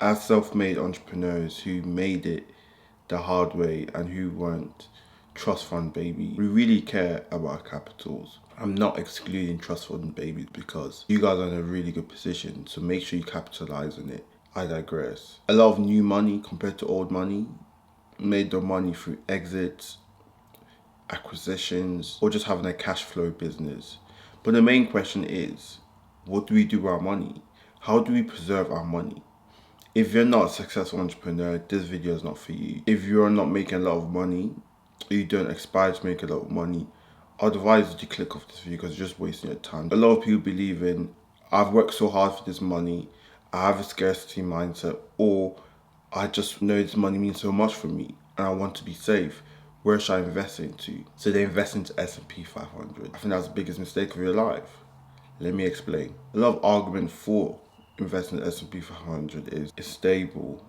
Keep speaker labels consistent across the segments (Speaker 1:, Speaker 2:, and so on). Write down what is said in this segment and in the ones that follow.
Speaker 1: As self-made entrepreneurs who made it the hard way and who weren't trust fund baby, we really care about our capitals. I'm not excluding trust fund babies because you guys are in a really good position, so make sure you capitalize on it. I digress. A lot of new money compared to old money made the money through exits, acquisitions, or just having a cash flow business. But the main question is, what do we do with our money? How do we preserve our money? If you're not a successful entrepreneur, this video is not for you. If you're not making a lot of money, or you don't aspire to make a lot of money, I'd advise you to click off this video because you're just wasting your time. A lot of people believe in, I've worked so hard for this money, I have a scarcity mindset, or I just know this money means so much for me and I want to be safe. Where should I invest into? So they invest into S&P 500. I think that's the biggest mistake of your life. Let me explain. A lot of argument for investing in S&P 500 is it's stable.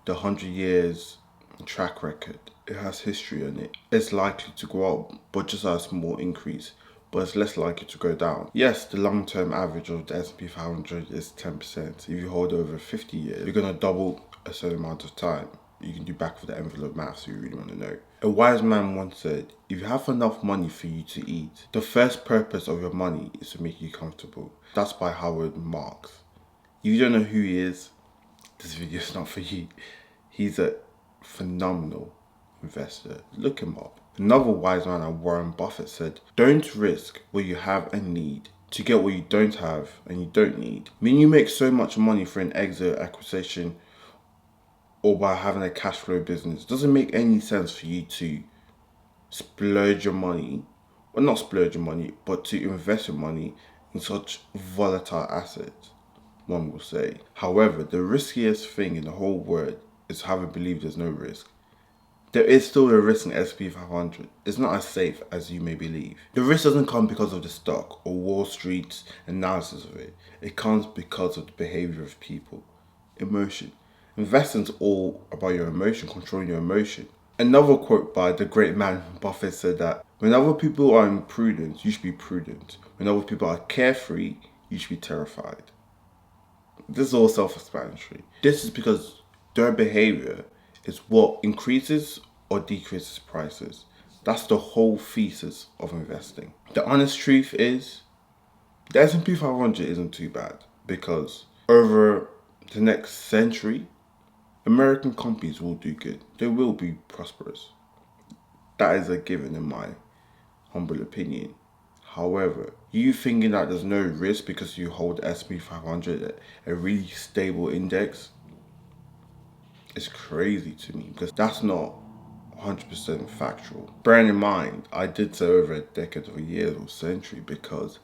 Speaker 1: The 100 years track record, it has history in it. It's likely to go up, but just at a small increase, but it's less likely to go down. Yes, the long-term average of the S&P 500 is 10%. If you hold over 50 years, you're gonna double a certain amount of time. You can do back of the envelope maths if you really want to know. A wise man once said, if you have enough money for you to eat, the first purpose of your money is to make you comfortable. That's by Howard Marks. If you don't know who he is, this video is not for you. He's a phenomenal investor. Look him up. Another wise man, Warren Buffett, said, don't risk what you have and need to get what you don't have and you don't need. When you make so much money for an exit acquisition or by having a cash flow business, it doesn't make any sense for you to splurge your money, well, not splurge your money, but to invest your money in such volatile assets, one will say. However, the riskiest thing in the whole world is having believed there's no risk. There is still a risk in S&P 500. It's not as safe as you may believe. The risk doesn't come because of the stock or Wall Street's analysis of it. It comes because of the behavior of people. Emotion. Investing's all about your emotion, controlling your emotion. Another quote by the great man Buffett said that when other people are imprudent, you should be prudent. When other people are carefree, you should be terrified. This is all self-explanatory. This is because their behavior is what increases or decreases prices. That's the whole thesis of investing. The honest truth is, the S&P 500 isn't too bad because over the next century, American companies will do good. They will be prosperous. That is a given in my humble opinion. However, you thinking that there's no risk because you hold S&P 500, a really stable index, it's crazy to me because that's not 100% factual. Bearing in mind, I did say over a decade or years or century because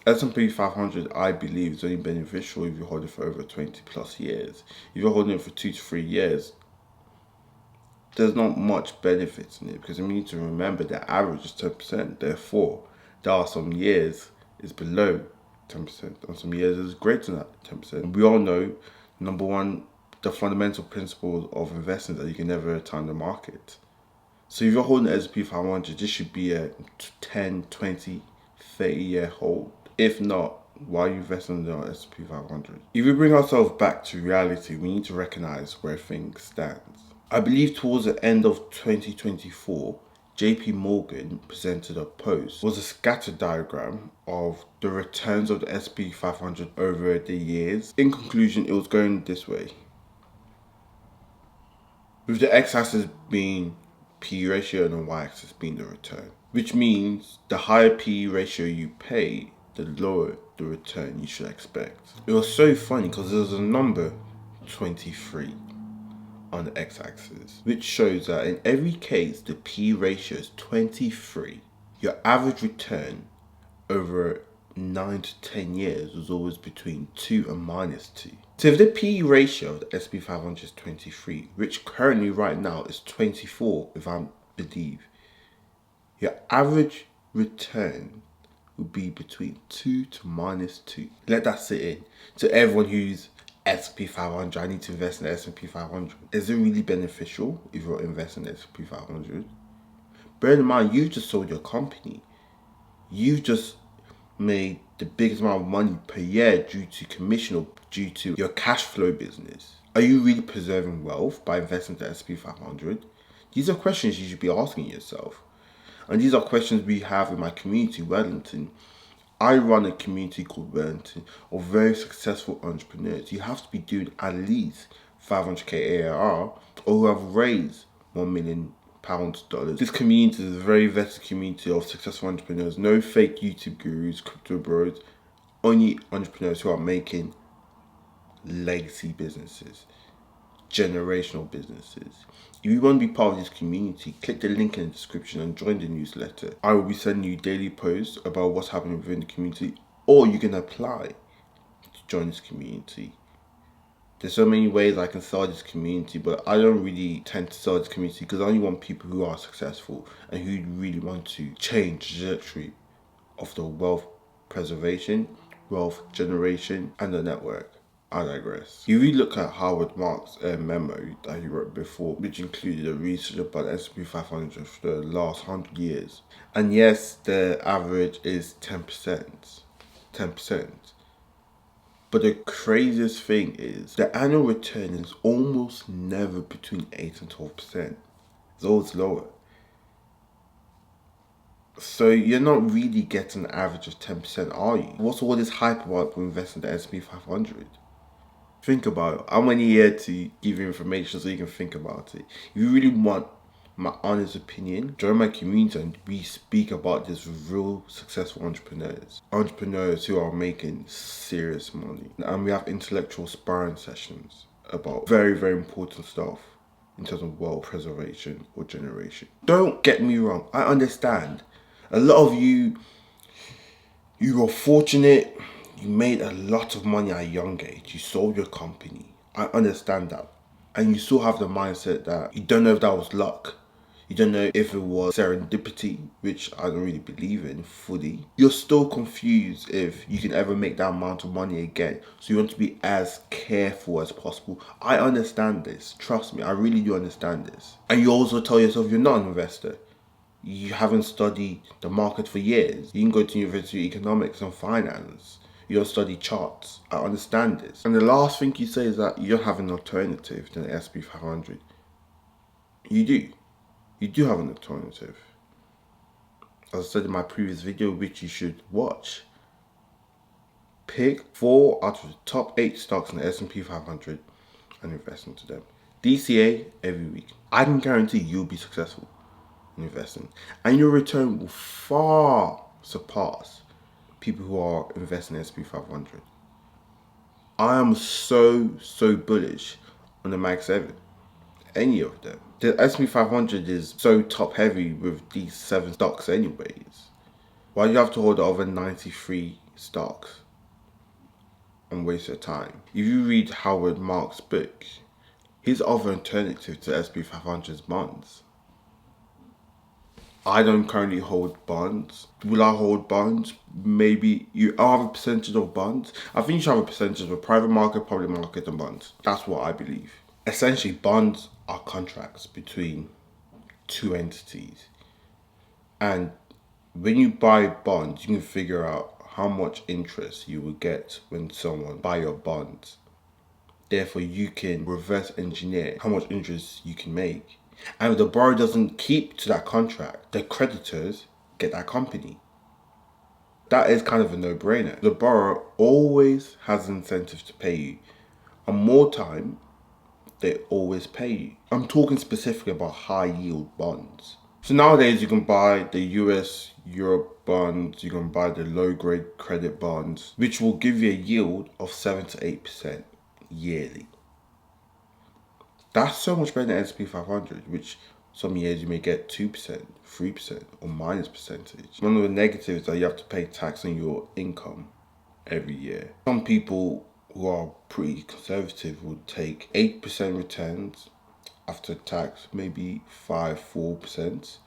Speaker 1: S&P 500, I believe, is only beneficial if you hold it for over 20 plus years. If you're holding it for 2 to 3 years, there's not much benefits in it because we need to remember the average is 10%. Therefore, there are some years it's below 10% and some years it's greater than that 10%. And we all know, number one, the fundamental principle of investing is that you can never time the market. So if you're holding the S&P 500, this should be a 10, 20, 30-year hold. If not, why are you investing in the S&P 500? If we bring ourselves back to reality, we need to recognize where things stand. I believe towards the end of 2024, JP Morgan presented a post. It was a scatter diagram of the returns of the S&P 500 over the years. In conclusion, it was going this way, with the x-axis being P/E ratio and the y-axis being the return. Which means the higher P/E ratio you pay, the lower the return you should expect. It was so funny because there was a number 23 on the x-axis, which shows that in every case the P/E ratio is 23. Your average return over 9 to 10 years was always between 2 and -2. So if the P/E ratio of the S&P 500 is 23, which currently right now is 24 if I believe, your average return would be between 2 to -2. Let that sit in. So everyone who's S&P 500, I need to invest in the S&P 500. Is it really beneficial if you're investing in the S&P 500? Bear in mind, you've just sold your company. You've just made the biggest amount of money per year due to commission or due to your cash flow business? Are you really preserving wealth by investing in the S&P 500? These are questions you should be asking yourself. And these are questions we have in my community, Wellington. I run a community called Wellington of very successful entrepreneurs. You have to be doing at least 500k ARR or who have raised £1 million dollars. This community is a very vested community of successful entrepreneurs. No fake YouTube gurus, crypto bros, only entrepreneurs who are making legacy businesses, generational businesses. If you want to be part of this community, click the link in the description and join the newsletter. I will be sending you daily posts about what's happening within the community, or you can apply to join this community. There's so many ways I can sell this community, but I don't really tend to sell this community because I only want people who are successful and who really want to change the trajectory of the wealth preservation, wealth generation, and the network. I digress. If you look at Howard Marks' memo that he wrote before, which included a research about the S&P 500 for the last 100 years, and yes, the average is 10%. But the craziest thing is the annual return is almost never between 8 and 12%. It's always lower. So you're not really getting an average of 10%, are you? What's all this hype about investing in the S&P 500? Think about it. I'm only here to give you information so you can think about it. If you really want my honest opinion, join my community and we speak about this with real successful entrepreneurs who are making serious money, and we have intellectual sparring sessions about very, very important stuff in terms of wealth preservation or generation. Don't get me wrong, I understand a lot of you are fortunate, you made a lot of money at a young age, you sold your company, I understand that, and you still have the mindset that you don't know if that was luck. You don't know if it was serendipity, which I don't really believe in fully. You're still confused if you can ever make that amount of money again. So you want to be as careful as possible. I understand this. Trust me, I really do understand this. And you also tell yourself you're not an investor. You haven't studied the market for years. You can go to University of Economics and Finance. You don't study charts. I understand this. And the last thing you say is that you don't have an alternative to the S&P 500. You do. You do have an alternative. As I said in my previous video, which you should watch. Pick 4 out of the top 8 stocks in the S&P 500 and invest into them. DCA every week. I can guarantee you'll be successful in investing. And your return will far surpass people who are investing in S&P 500. I am so bullish on the Mag 7. Any of them. The S&P 500 is so top heavy with these 7 stocks anyways. Why do you have to hold over 93 stocks and waste your time? If you read Howard Marks' book, his other alternative to S&P 500 is bonds. I don't currently hold bonds. Will I hold bonds? Maybe. I'll have a percentage of bonds. I think you should have a percentage of private market, public market and bonds. That's what I believe. Essentially, bonds are contracts between 2 entities. And when you buy bonds, you can figure out how much interest you will get when someone buy your bonds. Therefore, you can reverse engineer how much interest you can make. And if the borrower doesn't keep to that contract, the creditors get that company. That is kind of a no-brainer. The borrower always has an incentive to pay you. And more time, they always pay you. I'm talking specifically about high yield bonds. So nowadays you can buy the US, Europe bonds, you can buy the low grade credit bonds, which will give you a yield of 7 to 8% yearly. That's so much better than S&P 500, which some years you may get 2%, 3% or minus percentage. One of the negatives is that you have to pay tax on your income every year. Some people who are pretty conservative would take 8% returns after tax, maybe 5-4%,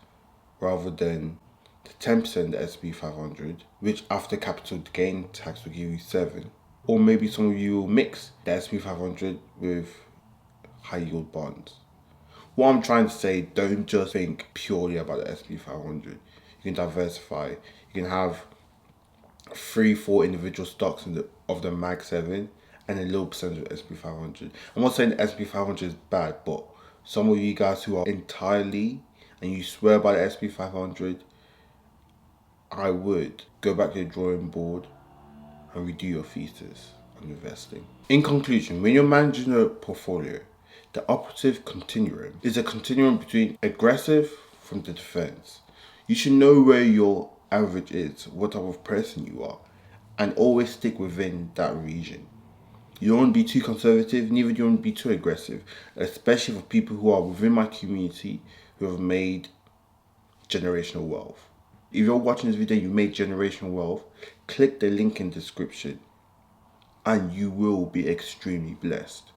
Speaker 1: rather than the 10% the S&P 500, which after capital gain tax will give you 7. Or maybe some of you will mix the S&P 500 with high yield bonds. What I'm trying to say, don't just think purely about the S&P 500. You can diversify. You can have 3-4 individual stocks of the Mag 7 and a little percentage of S&P 500. I'm not saying the S&P 500 is bad, but some of you guys who are entirely and you swear by the S&P 500, I would go back to the drawing board and redo your thesis on investing. In conclusion, when you're managing a portfolio, the operative continuum is a continuum between aggressive from the defense. You should know where your average is, what type of person you are, and always stick within that region. You don't want to be too conservative, neither do you want to be too aggressive, especially for people who are within my community who have made generational wealth. If you're watching this video, you made generational wealth, click the link in the description and you will be extremely blessed.